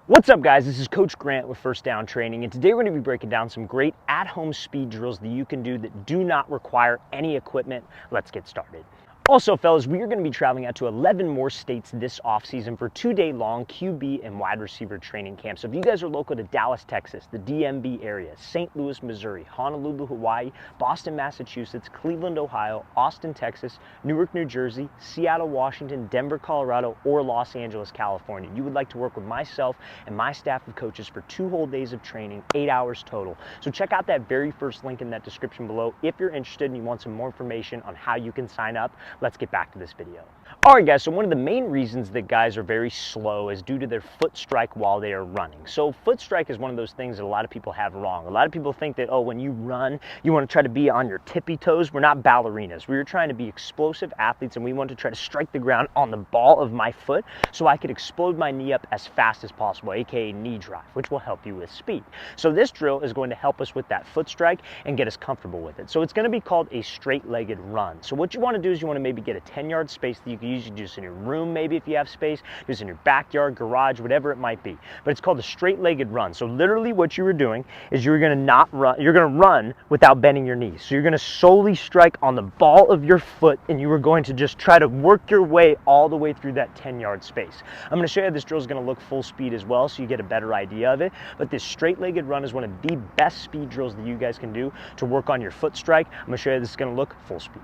What's up, guys? This is Coach Grant with First Down Training, and today we're going to be breaking down some great at-home speed drills that you can do that do not require any equipment. Let's get started. Also, fellas, we are going to be traveling out to 11 more states this offseason for 2-day-long QB and wide receiver training camps. So if you guys are local to Dallas, Texas, the DMV area, St. Louis, Missouri, Honolulu, Hawaii, Boston, Massachusetts, Cleveland, Ohio, Austin, Texas, Newark, New Jersey, Seattle, Washington, Denver, Colorado, or Los Angeles, California, you would like to work with myself and my staff of coaches for 2 whole days of training, 8 hours total. So check out that very first link in that description below if you're interested and you want some more information on how you can sign up. Let's get back to this video. All right, guys, so one of the main reasons that guys are very slow is due to their foot strike while they are running. So foot strike is one of those things that a lot of people have wrong. A lot of people think that, oh, when you run, you want to try to be on your tippy toes. We're not ballerinas. We're trying to be explosive athletes, and we want to try to strike the ground on the ball of my foot so I could explode my knee up as fast as possible, aka knee drive, which will help you with speed. So this drill is going to help us with that foot strike and get us comfortable with it. So it's going to be called a straight-legged run. So what you want to do is you want to maybe get a 10-yard space that you can usually do this in your room, maybe if you have space, do this in your backyard, garage, whatever it might be. But it's called a straight-legged run. So literally what you were doing is you're going to run without bending your knees. So you're going to solely strike on the ball of your foot, and you are going to just try to work your way all the way through that 10-yard space. I'm going to show you how this drill is going to look full speed as well, so you get a better idea of it. But this straight-legged run is one of the best speed drills that you guys can do to work on your foot strike. I'm going to show you how this is going to look full speed.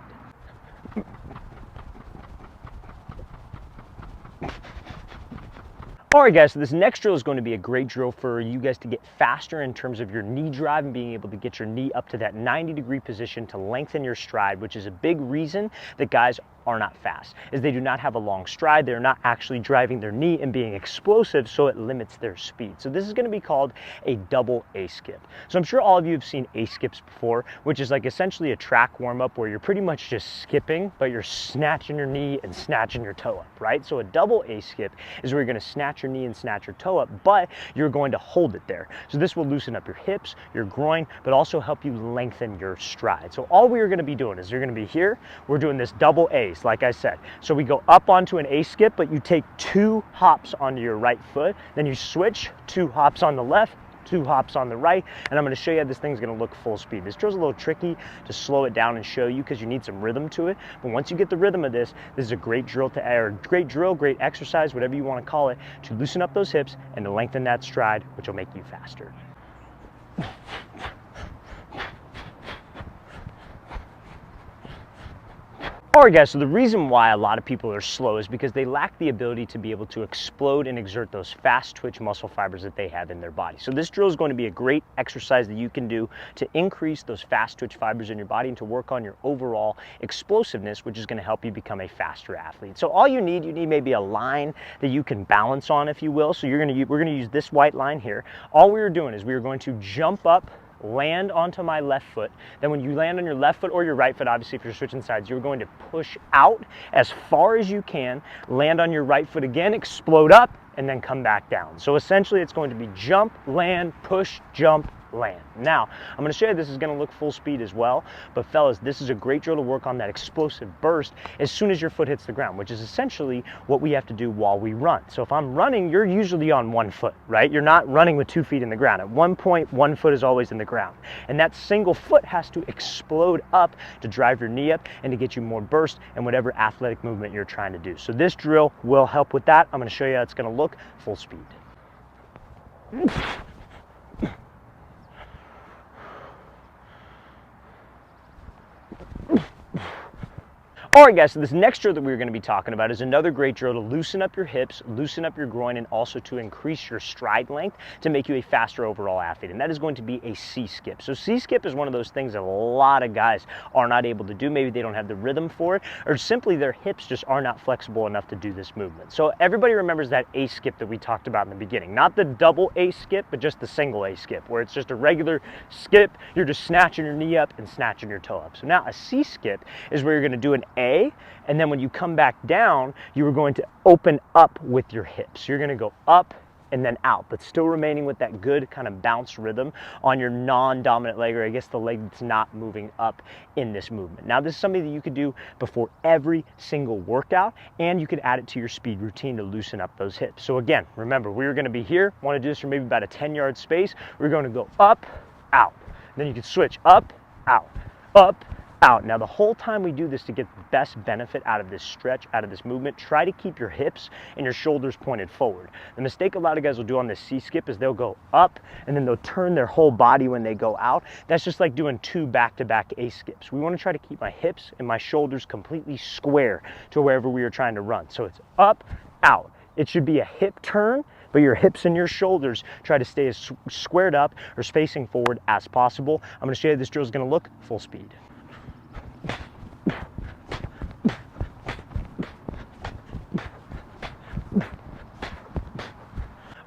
All right, guys, so this next drill is going to be a great drill for you guys to get faster in terms of your knee drive and being able to get your knee up to that 90-degree position to lengthen your stride, which is a big reason that guys are not fast, is they do not have a long stride. They're not actually driving their knee and being explosive, so it limits their speed. So this is going to be called a double A skip. So I'm sure all of you have seen A skips before, which is like essentially a track warm-up where you're pretty much just skipping, but you're snatching your knee and snatching your toe up, right? So a double A skip is where you're going to snatch your knee and snatch your toe up, but you're going to hold it there. So this will loosen up your hips, your groin, but also help you lengthen your stride. So all we are going to be doing is you're going to be here, we're doing this double A's, like I said. So we go up onto an A skip, but you take 2 hops onto your right foot, then you switch, 2 hops on the left, 2 hops on the right, and I'm going to show you how this thing's going to look full speed. This drill's a little tricky to slow it down and show you because you need some rhythm to it, but once you get the rhythm of this, this is a great drill great exercise, whatever you want to call it, to loosen up those hips and to lengthen that stride, which will make you faster. All right, guys, so the reason why a lot of people are slow is because they lack the ability to be able to explode and exert those fast twitch muscle fibers that they have in their body. So this drill is going to be a great exercise that you can do to increase those fast twitch fibers in your body and to work on your overall explosiveness, which is going to help you become a faster athlete. So all you need maybe a line that you can balance on, if you will. So we're going to use this white line here. All we are doing is we are going to jump up, land onto my left foot. Then when you land on your left foot or your right foot, obviously if you're switching sides, you're going to push out as far as you can, land on your right foot again, explode up, and then come back down. So essentially it's going to be jump, land, push, jump, land. Now, I'm going to show you this is going to look full speed as well, but fellas, this is a great drill to work on that explosive burst as soon as your foot hits the ground, which is essentially what we have to do while we run. So if I'm running, you're usually on 1 foot, right? You're not running with 2 feet in the ground. At one point, 1 foot is always in the ground. And that single foot has to explode up to drive your knee up and to get you more burst and whatever athletic movement you're trying to do. So this drill will help with that. I'm going to show you how it's going to look full speed. All right, guys, so this next drill that we're going to be talking about is another great drill to loosen up your hips, loosen up your groin, and also to increase your stride length to make you a faster overall athlete, and that is going to be a C-skip. So C-skip is one of those things that a lot of guys are not able to do. Maybe they don't have the rhythm for it, or simply their hips just are not flexible enough to do this movement. So everybody remembers that A-skip that we talked about in the beginning. Not the double A-skip, but just the single A-skip, where it's just a regular skip. You're just snatching your knee up and snatching your toe up. So now a C-skip is where you're going to do an A, and then when you come back down, you are going to open up with your hips. You're going to go up and then out, but still remaining with that good kind of bounce rhythm on your non-dominant leg, or I guess the leg that's not moving up in this movement. Now, this is something that you could do before every single workout, and you could add it to your speed routine to loosen up those hips. So again, remember, we're gonna be here, wanna do this for maybe about a 10-yard space. We're gonna go up, out. Then you can switch up, out, up, out. Now, the whole time we do this, to get the best benefit out of this stretch, out of this movement, try to keep your hips and your shoulders pointed forward. The mistake a lot of guys will do on this C skip is they'll go up and then they'll turn their whole body when they go out. That's just like doing 2 back-to-back A skips. We want to try to keep my hips and my shoulders completely square to wherever we are trying to run. So it's up, out. It should be a hip turn, but your hips and your shoulders try to stay as squared up or spacing forward as possible. I'm going to show you how this drill is going to look full speed.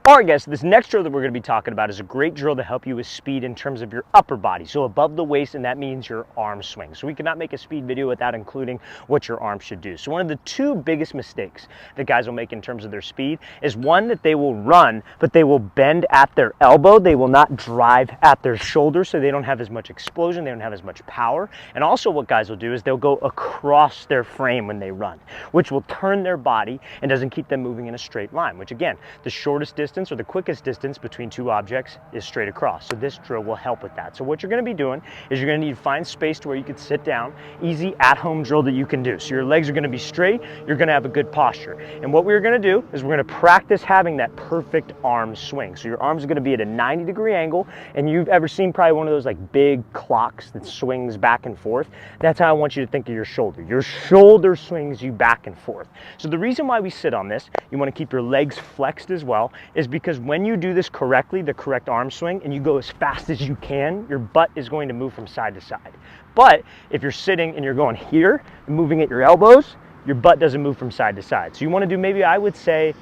All right, guys, so this next drill that we're going to be talking about is a great drill to help you with speed in terms of your upper body, so above the waist, and that means your arm swing. So we cannot make a speed video without including what your arms should do. So one of the 2 biggest mistakes that guys will make in terms of their speed is, one, that they will run, but they will bend at their elbow. They will not drive at their shoulder, so they don't have as much explosion, they don't have as much power. And also what guys will do is they'll go across their frame when they run, which will turn their body and doesn't keep them moving in a straight line, which again, the shortest distance or the quickest distance between 2 objects is straight across. So this drill will help with that. So what you're going to be doing is you're going to need to find space to where you can sit down. Easy at-home drill that you can do. So your legs are going to be straight, you're going to have a good posture. And what we're going to do is we're going to practice having that perfect arm swing. So your arms are going to be at a 90-degree angle, and you've ever seen probably one of those like big clocks that swings back and forth. That's how I want you to think of your shoulder. Your shoulder swings you back and forth. So the reason why we sit on this, you want to keep your legs flexed as well, is because when you do this correctly, the correct arm swing, and you go as fast as you can, your butt is going to move from side to side. But if you're sitting and you're going here, moving at your elbows, your butt doesn't move from side to side. So you want to do, maybe I would say,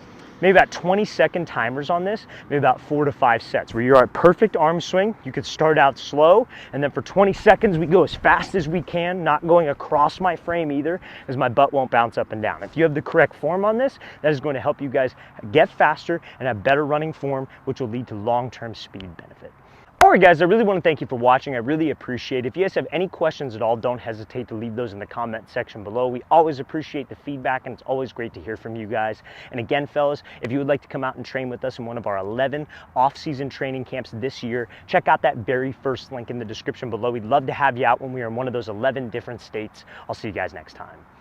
maybe about 20-second timers on this, maybe about 4 to 5 sets, where you're at perfect arm swing. You could start out slow, and then for 20 seconds, we go as fast as we can, not going across my frame either, as my butt won't bounce up and down. If you have the correct form on this, that is going to help you guys get faster and have better running form, which will lead to long-term speed benefit. All right, guys, I really want to thank you for watching. I really appreciate it. If you guys have any questions at all, don't hesitate to leave those in the comment section below. We always appreciate the feedback, and it's always great to hear from you guys. And again, fellas, if you would like to come out and train with us in one of our 11 off-season training camps this year, check out that very first link in the description below. We'd love to have you out when we are in one of those 11 different states. I'll see you guys next time.